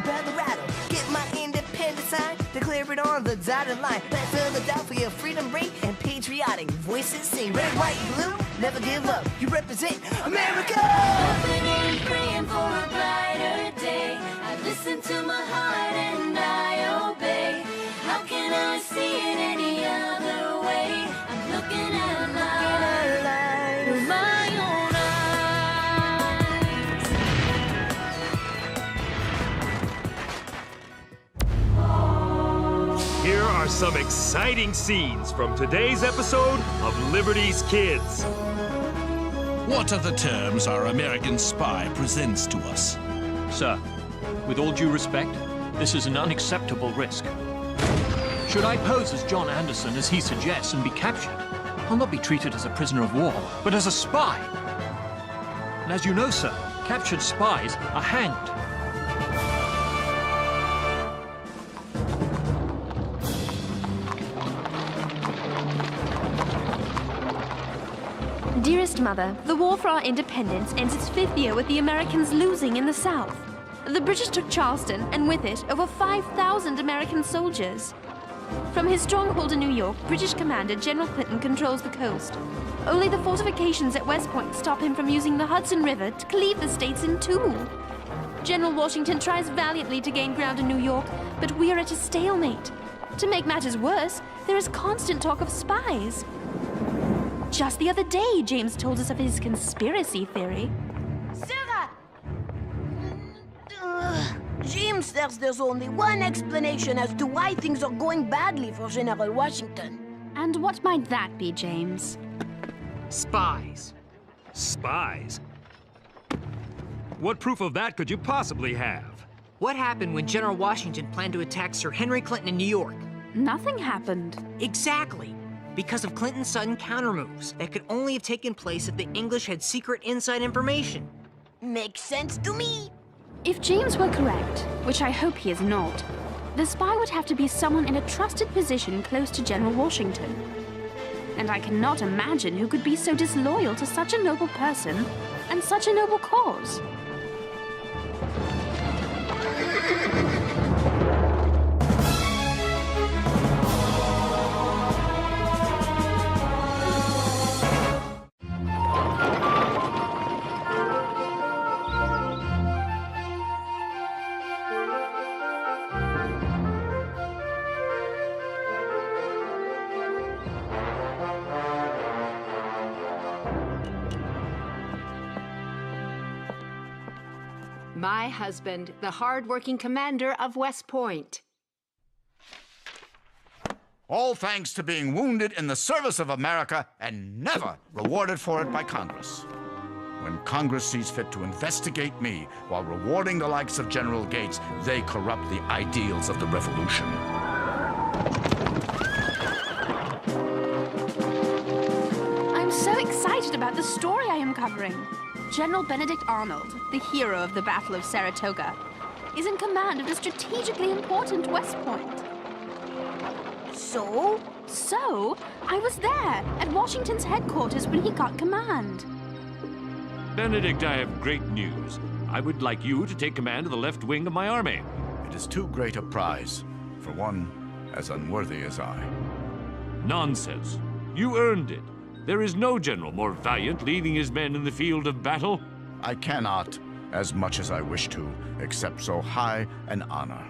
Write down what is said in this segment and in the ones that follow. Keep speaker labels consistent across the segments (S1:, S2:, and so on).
S1: bell rattle. Get my independent sign, declare it on the dotted line. Let Philadelphia freedom ring and patriotic voices sing. Red, white, blue, never give up. You represent America.
S2: Hoping and praying for a brighter day. I listen to my heart and I obey. How can I see it any other way? I'm looking at life through my own eyes.
S3: Here are some exciting scenes from today's episode of Liberty's Kids.
S4: What are the terms our American spy presents to us?
S5: Sir, with all due respect, this is an unacceptable risk. Should I pose as John Anderson, as he suggests, and be captured, I'll not be treated as a prisoner of war, but as a spy. And as you know, sir, captured spies are hanged.
S6: Dearest Mother, the war for our independence ends its 5th year with the Americans losing in the South. The British took Charleston, and with it, over 5,000 American soldiers. From his stronghold in New York, British Commander General Clinton controls the coast. Only the fortifications at West Point stop him from using the Hudson River to cleave the states in two. General Washington tries valiantly to gain ground in New York, but we are at a stalemate. To make matters worse, there is constant talk of spies. Just the other day, James told us of his conspiracy theory.
S1: Sarah! James says there's only one explanation as to why things are going badly for General Washington.
S6: And what might that be, James?
S7: Spies.
S3: Spies? What proof of that could you possibly have?
S7: What happened when General Washington planned to attack Sir Henry Clinton in New York?
S6: Nothing happened.
S7: Exactly. Because of Clinton's sudden countermoves that could only have taken place if the English had secret inside information.
S1: Makes sense to me.
S6: If James were correct, which I hope he is not, the spy would have to be someone in a trusted position close to General Washington. And I cannot imagine who could be so disloyal to such a noble person and such a noble cause.
S8: My husband, the hard-working commander of West Point.
S9: All thanks to being wounded in the service of America and never rewarded for it by Congress. When Congress sees fit to investigate me while rewarding the likes of General Gates, they corrupt the ideals of the Revolution.
S6: I'm so excited about the story I am covering. General Benedict Arnold, the hero of the Battle of Saratoga, is in command of the strategically important West Point.
S1: So?
S6: So, I was there at Washington's headquarters when he got command.
S3: Benedict, I have great news. I would like you to take command of the left wing of my army.
S9: It is too great a prize for one as unworthy as I.
S3: Nonsense. You earned it. There is no general more valiant leading his men in the field of battle.
S9: I cannot, as much as I wish to, accept so high an honor.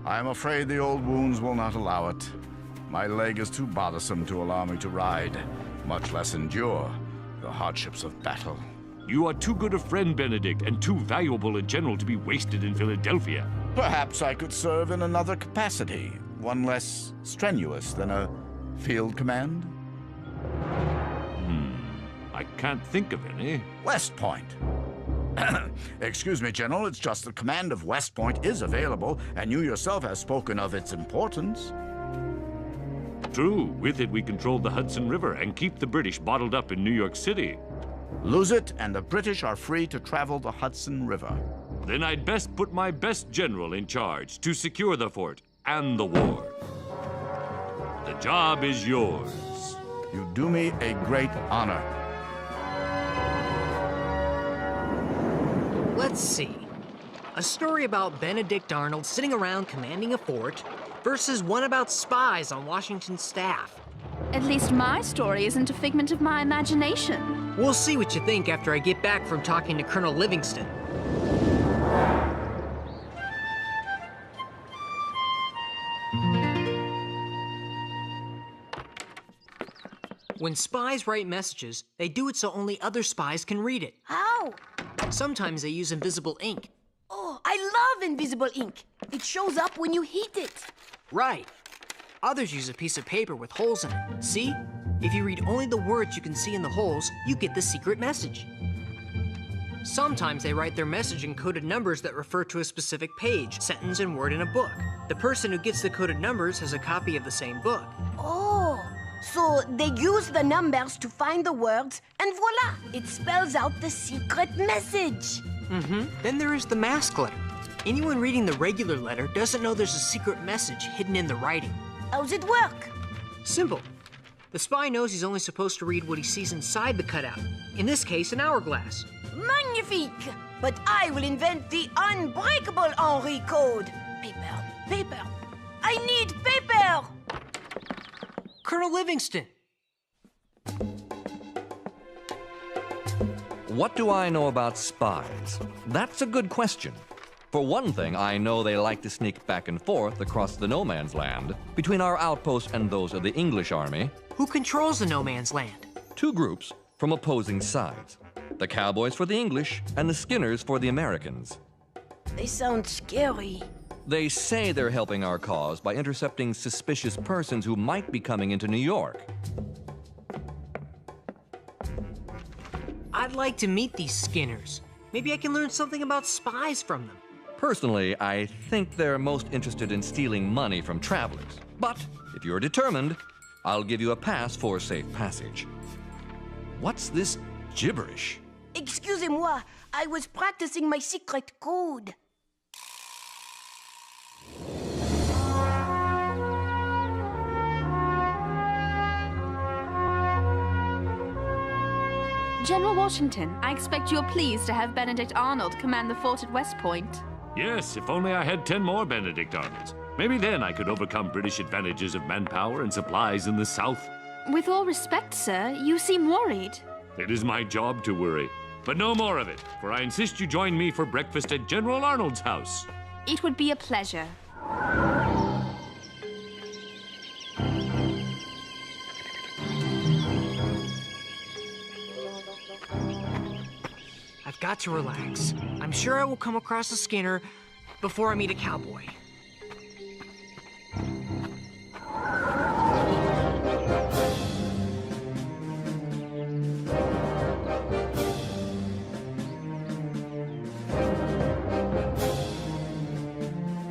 S9: I am afraid the old wounds will not allow it. My leg is too bothersome to allow me to ride, much less endure the hardships of battle.
S3: You are too good a friend, Benedict, and too valuable a general to be wasted in Philadelphia.
S9: Perhaps I could serve in another capacity, one less strenuous than a field command.
S3: I can't think of any.
S9: West Point. Excuse me, General, it's just the command of West Point is available, and you yourself have spoken of its importance.
S3: True. With it, we control the Hudson River and keep the British bottled up in New York City.
S9: Lose it, and the British are free to travel the Hudson River.
S3: Then I'd best put my best general in charge to secure the fort and the war. The job is yours.
S9: You do me a great honor.
S7: Let's see. A story about Benedict Arnold sitting around commanding a fort versus one about spies on Washington's staff.
S6: At least my story isn't a figment of my imagination.
S7: We'll see what you think after I get back from talking to Colonel Livingston. When spies write messages, they do it so only other spies can read it.
S1: How?
S7: Sometimes they use invisible ink.
S1: Oh, I love invisible ink. It shows up when you heat it.
S7: Right. Others use a piece of paper with holes in it. See? If you read only the words you can see in the holes, you get the secret message. Sometimes they write their message in coded numbers that refer to a specific page, sentence, and word in a book. The person who gets the coded numbers has a copy of the same book.
S1: Oh, so they use the numbers to find the words, and voila, it spells out the secret message.
S7: Then there is the mask letter. Anyone reading the regular letter doesn't know there's a secret message hidden in the writing.
S1: How's it work?
S7: Simple. The spy knows he's only supposed to read what he sees inside the cutout. In this case, an hourglass.
S1: Magnifique! But I will invent the unbreakable Henri code. Paper, paper. I need paper!
S7: Colonel Livingston!
S10: What do I know about spies? That's a good question. For one thing, I know they like to sneak back and forth across the no man's land between our outposts and those of the English army.
S7: Who controls the no man's land?
S10: Two groups from opposing sides. The cowboys for the English and the skinners for the Americans.
S1: They sound scary.
S10: They say they're helping our cause by intercepting suspicious persons who might be coming into New York.
S7: I'd like to meet these skinners. Maybe I can learn something about spies from them.
S10: Personally, I think they're most interested in stealing money from travelers. But if you're determined, I'll give you a pass for safe passage. What's this gibberish?
S1: Excusez-moi, I was practicing my secret code.
S6: General Washington, I expect you're pleased to have Benedict Arnold command the fort at West Point.
S3: Yes, if only I had 10 more Benedict Arnolds. Maybe then I could overcome British advantages of manpower and supplies in the South.
S6: With all respect, sir, you seem worried.
S3: It is my job to worry. But no more of it, for I insist you join me for breakfast at General Arnold's house.
S6: It would be a pleasure.
S7: I've got to relax. I'm sure I will come across a skinner before I meet a cowboy.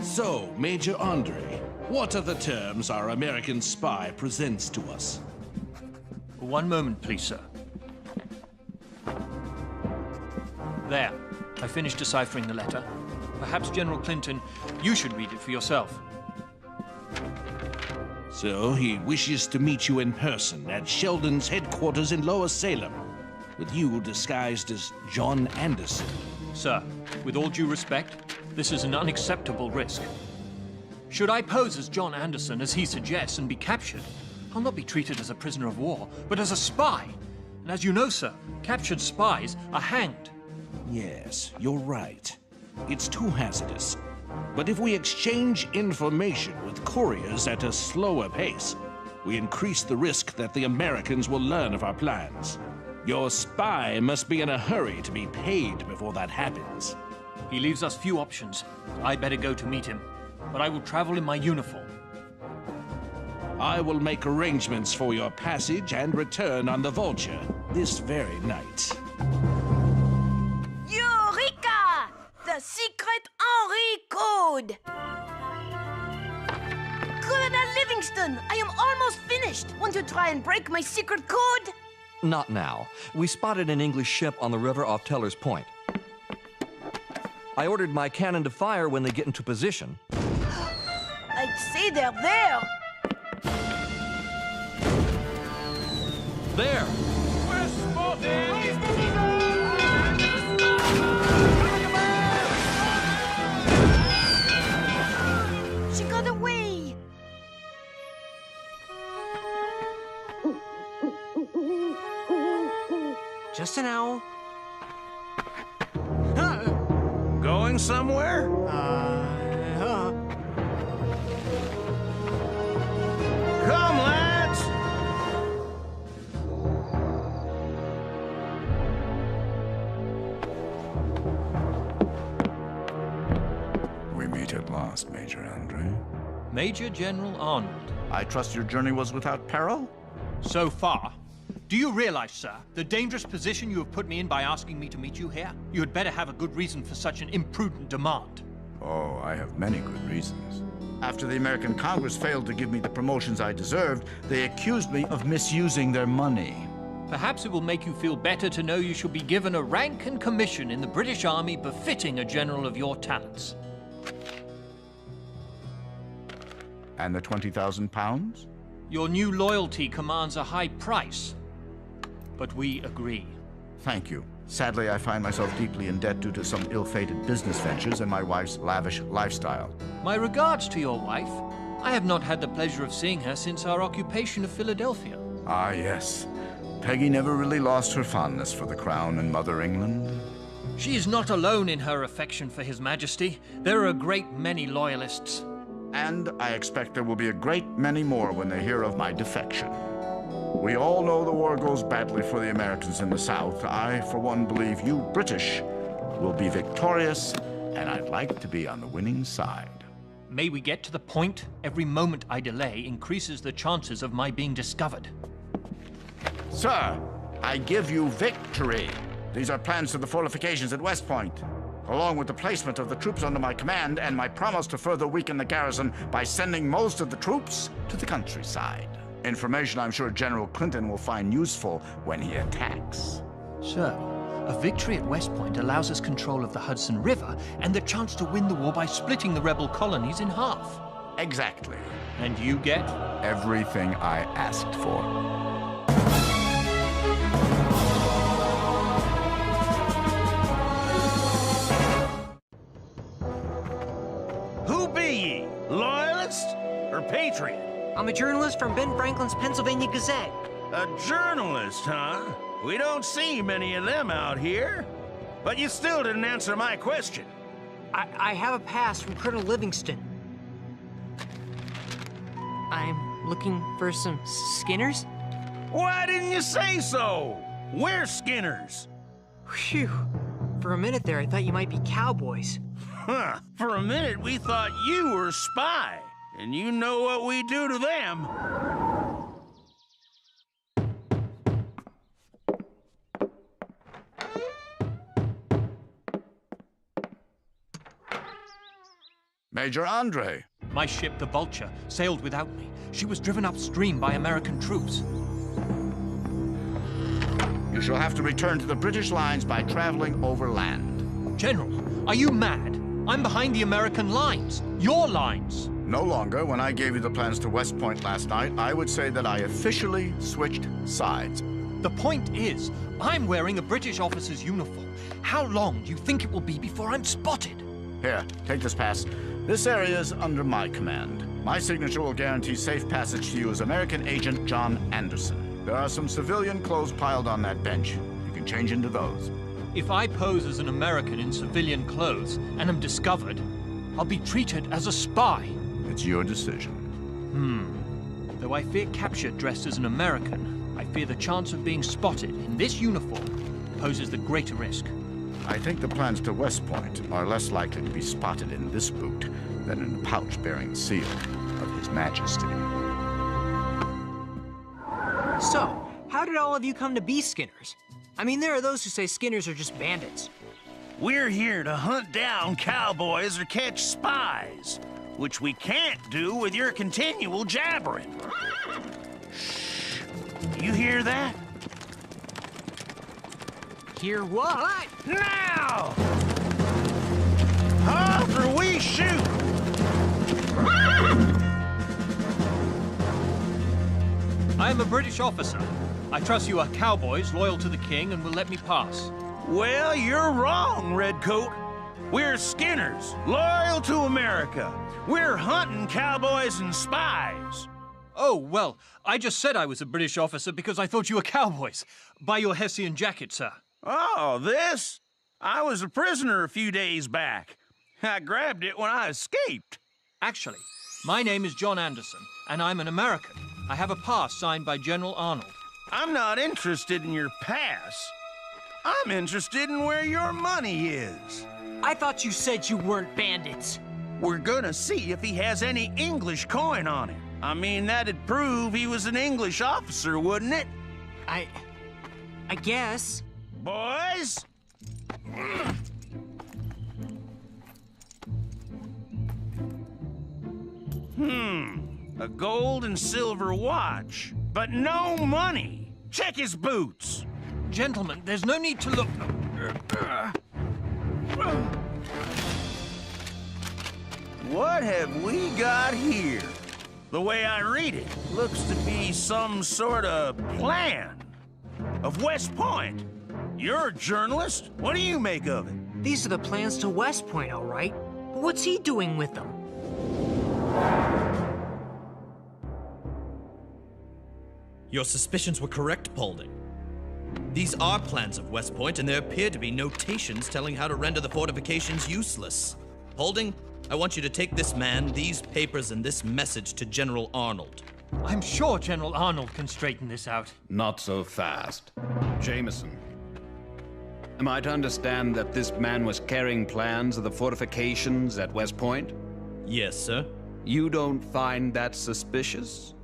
S4: So, Major Andre, what are the terms our American spy presents to us?
S5: One moment, please, sir. There. I finished deciphering the letter. Perhaps, General Clinton, you should read it for yourself.
S4: So, he wishes to meet you in person at Sheldon's headquarters in Lower Salem, with you disguised as John Anderson.
S5: Sir, with all due respect, this is an unacceptable risk. Should I pose as John Anderson, as he suggests, and be captured, I'll not be treated as a prisoner of war, but as a spy. And as you know, sir, captured spies are hanged.
S4: Yes, you're right. It's too hazardous. But if we exchange information with couriers at a slower pace, we increase the risk that the Americans will learn of our plans. Your spy must be in a hurry to be paid before that happens.
S5: He leaves us few options. I'd better go to meet him. But I will travel in my uniform.
S4: I will make arrangements for your passage and return on the Vulture this very night.
S1: Eureka! The secret Henri code! Colonel Livingston, I am almost finished. Want to try and break my secret code?
S10: Not now. We spotted an English ship on the river off Teller's Point. I ordered my cannon to fire when they get into position.
S1: I'd say they're there.
S10: There!
S7: just an owl.
S11: Going somewhere? Come, lads!
S9: We meet at last, Major Andre.
S5: Major General Arnold.
S9: I trust your journey was without peril?
S5: So far. Do you realize, sir, the dangerous position you have put me in by asking me to meet you here? You had better have a good reason for such an imprudent demand.
S9: Oh, I have many good reasons. After the American Congress failed to give me the promotions I deserved, they accused me of misusing their money.
S5: Perhaps it will make you feel better to know you shall be given a rank and commission in the British Army befitting a general of your talents.
S9: And the 20,000 pounds?
S5: Your new loyalty commands a high price, but we agree.
S9: Thank you. Sadly, I find myself deeply in debt due to some ill-fated business ventures and my wife's lavish lifestyle.
S5: My regards to your wife. I have not had the pleasure of seeing her since our occupation of Philadelphia.
S9: Ah, yes. Peggy never really lost her fondness for the crown and Mother England.
S5: She is not alone in her affection for His Majesty. There are a great many loyalists.
S9: And I expect there will be a great many more when they hear of my defection. We all know the war goes badly for the Americans in the South. I, for one, believe you British will be victorious, and I'd like to be on the winning side.
S5: May we get to the point? Every moment I delay increases the chances of my being discovered.
S9: Sir, I give you victory. These are plans to the fortifications at West Point, along with the placement of the troops under my command and my promise to further weaken the garrison by sending most of the troops to the countryside. Information I'm sure General Clinton will find useful when he attacks.
S5: Sir, a victory at West Point allows us control of the Hudson River and the chance to win the war by splitting the rebel colonies in half.
S9: Exactly.
S5: And you get?
S9: Everything I asked for.
S11: Who be ye? Loyalist or patriot?
S7: I'm a journalist from Ben Franklin's Pennsylvania Gazette.
S11: A journalist, huh? We don't see many of them out here. But you still didn't answer my question.
S7: I have a pass from Colonel Livingston. I'm looking for some Skinners.
S11: Why didn't you say so? We're Skinners.
S7: Phew. For a minute there, I thought you might be cowboys.
S11: Huh. For a minute, we thought you were a spy. And you know what we do to them.
S9: Major Andre.
S5: My ship, the Vulture, sailed without me. She was driven upstream by American troops.
S9: You shall have to return to the British lines by traveling overland.
S5: General, are you mad? I'm behind the American lines. Your lines.
S9: No longer. When I gave you the plans to West Point last night, I would say that I officially switched sides.
S5: The point is, I'm wearing a British officer's uniform. How long do you think it will be before I'm spotted?
S9: Here, take this pass. This area is under my command. My signature will guarantee safe passage to you as American Agent John Anderson. There are some civilian clothes piled on that bench. You can change into those.
S5: If I pose as an American in civilian clothes and am discovered, I'll be treated as a spy.
S9: It's your decision.
S5: Though I fear capture dressed as an American, I fear the chance of being spotted in this uniform poses the greater risk.
S9: I think the plans to West Point are less likely to be spotted in this boot than in the pouch bearing the seal of His Majesty.
S7: So, how did all of you come to be Skinners? I mean, there are those who say Skinners are just bandits.
S11: We're here to hunt down cowboys or catch spies, which we can't do with your continual jabbering. Shh. You hear that?
S7: Hear what?
S11: Now! Halt or we shoot!
S5: I am a British officer. I trust you are cowboys loyal to the king and will let me pass.
S11: Well, you're wrong, Redcoat. We're Skinners, loyal to America. We're hunting cowboys and spies.
S5: Oh, well, I just said I was a British officer because I thought you were cowboys. By your Hessian jacket, sir.
S11: Oh, this? I was a prisoner a few days back. I grabbed it when I escaped.
S5: Actually, my name is John Anderson, and I'm an American. I have a pass signed by General Arnold.
S11: I'm not interested in your pass. I'm interested in where your money is.
S7: I thought you said you weren't bandits.
S11: We're gonna see if he has any English coin on him. I mean, that'd prove he was an English officer, wouldn't it?
S7: I guess.
S11: Boys? A gold and silver watch, but no money. Check his boots.
S5: Gentlemen, there's no need to look.
S11: What have we got here? The way I read it, looks to be some sort of plan of West Point. You're a journalist. What do you make of it?
S7: These are the plans to West Point, all right. But what's he doing with them?
S12: Your suspicions were correct, Paulding. These are plans of West Point, and there appear to be notations telling how to render the fortifications useless. Paulding, I want you to take this man, these papers, and this message to General Arnold.
S5: I'm sure General Arnold can straighten this out.
S13: Not so fast. Jameson, am I to understand that this man was carrying plans of the fortifications at West Point?
S12: Yes, sir.
S13: You don't find that suspicious?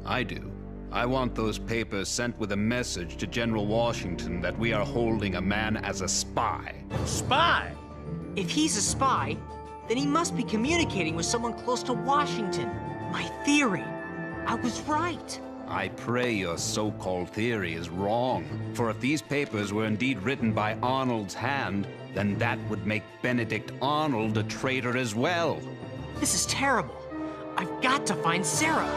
S13: I do. I want those papers sent with a message to General Washington that we are holding a man as a spy.
S11: Spy?
S7: If he's a spy, then he must be communicating with someone close to Washington. My theory. I was right.
S13: I pray your so-called theory is wrong. For if these papers were indeed written by Arnold's hand, then that would make Benedict Arnold a traitor as well.
S7: This is terrible. I've got to find Sarah.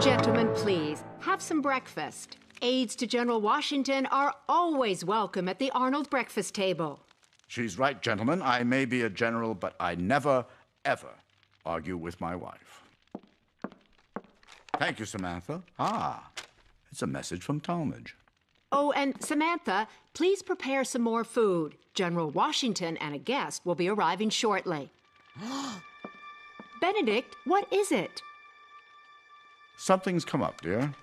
S8: Gentlemen, please, have some breakfast. Aides to General Washington are always welcome at the Arnold breakfast table.
S9: She's right, gentlemen. I may be a general, but I never, ever argue with my wife. Thank you, Samantha. Ah, it's a message from Talmadge.
S8: Oh, and Samantha, please prepare some more food. General Washington and a guest will be arriving shortly. Benedict, what is it?
S9: Something's come up, dear.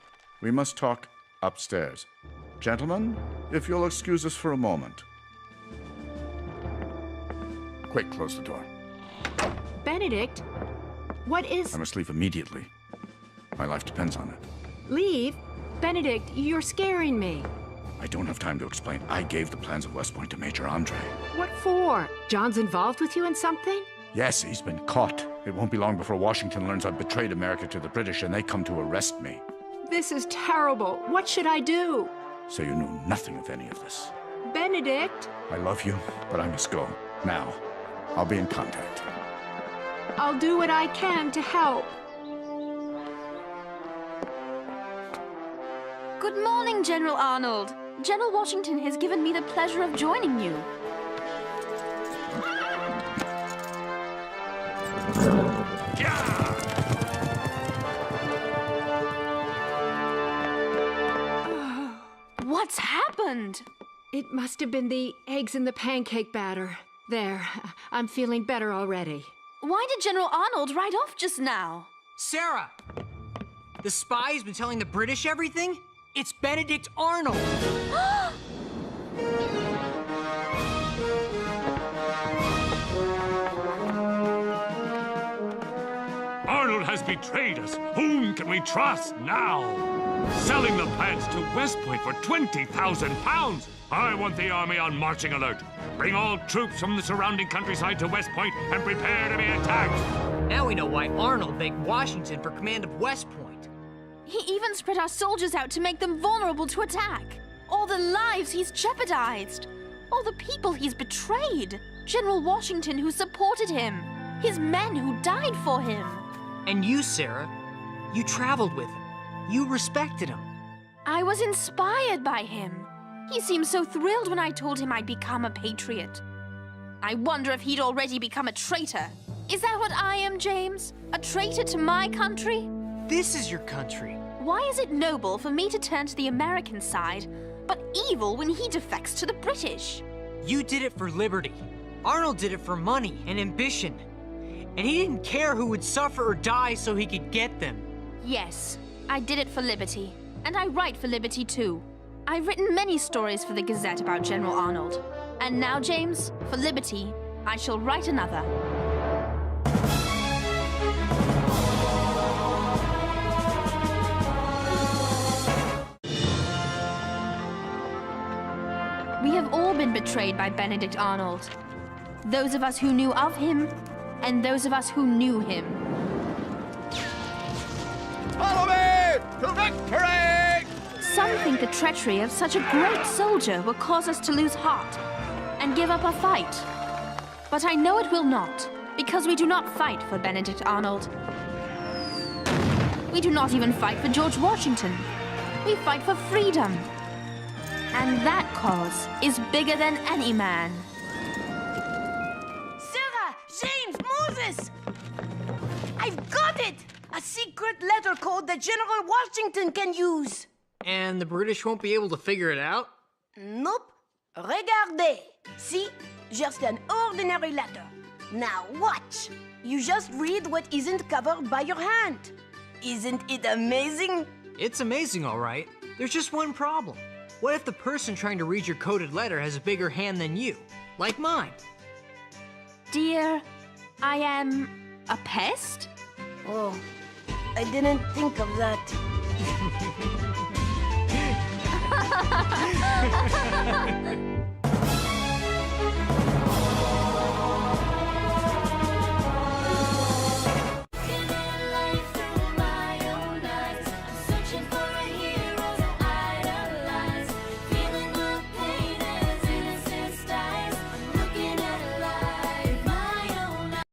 S9: We must talk upstairs. Gentlemen, if you'll excuse us for a moment. Quick, close the door.
S8: Benedict, what is...
S9: I must leave immediately. My life depends on it.
S8: Leave? Benedict, you're scaring me.
S9: I don't have time to explain. I gave the plans of West Point to Major Andre.
S8: What for? John's involved with you in something?
S9: Yes, he's been caught. It won't be long before Washington learns I've betrayed America to the British and they come to arrest me.
S8: This is terrible. What should I do?
S9: So you know nothing of any of this.
S8: Benedict?
S9: I love you, but I must go. Now, I'll be in contact.
S8: I'll do what I can to help.
S6: Good morning, General Arnold. General Washington has given me the pleasure of joining you. What's happened?
S8: It must have been the eggs in the pancake batter. There, I'm feeling better already.
S6: Why did General Arnold ride off just now?
S7: Sarah! The spy has been telling the British everything? It's Benedict Arnold!
S3: Arnold has betrayed us. Whom can we trust now? Selling the plans to West Point for 20,000 pounds. I want the army on marching alert. Bring all troops from the surrounding countryside to West Point and prepare to be attacked.
S7: Now we know why Arnold begged Washington for command of West Point.
S6: He even spread our soldiers out to make them vulnerable to attack. All the lives he's jeopardized. All the people he's betrayed. General Washington who supported him. His men who died for him.
S7: And you, Sarah, you traveled with him. You respected him.
S6: I was inspired by him. He seemed so thrilled when I told him I'd become a patriot. I wonder if he'd already become a traitor. Is that what I am, James? A traitor to my country?
S7: This is your country.
S6: Why is it noble for me to turn to the American side, but evil when he defects to the British?
S7: You did it for liberty. Arnold did it for money and ambition. And he didn't care who would suffer or die so he could get them.
S6: Yes, I did it for liberty. And I write for liberty too. I've written many stories for the Gazette about General Arnold. And now, James, for liberty, I shall write another. We have all been betrayed by Benedict Arnold. Those of us who knew of him, and those of us who knew him.
S9: Follow me to victory!
S6: Some think the treachery of such a great soldier will cause us to lose heart and give up our fight. But I know it will not, because we do not fight for Benedict Arnold. We do not even fight for George Washington. We fight for freedom. And that cause is bigger than any man.
S1: Sarah, James, Moses! I've got it! A secret letter code that General Washington can use.
S7: And the British won't be able to figure it out?
S1: Nope. Regardez. See? Just an ordinary letter. Now watch. You just read what isn't covered by your hand. Isn't it amazing?
S7: It's amazing, all right. There's just one problem. What if the person trying to read your coded letter has a bigger hand than you? Like mine.
S6: Dear, I am a pest?
S1: Oh, I didn't think of that.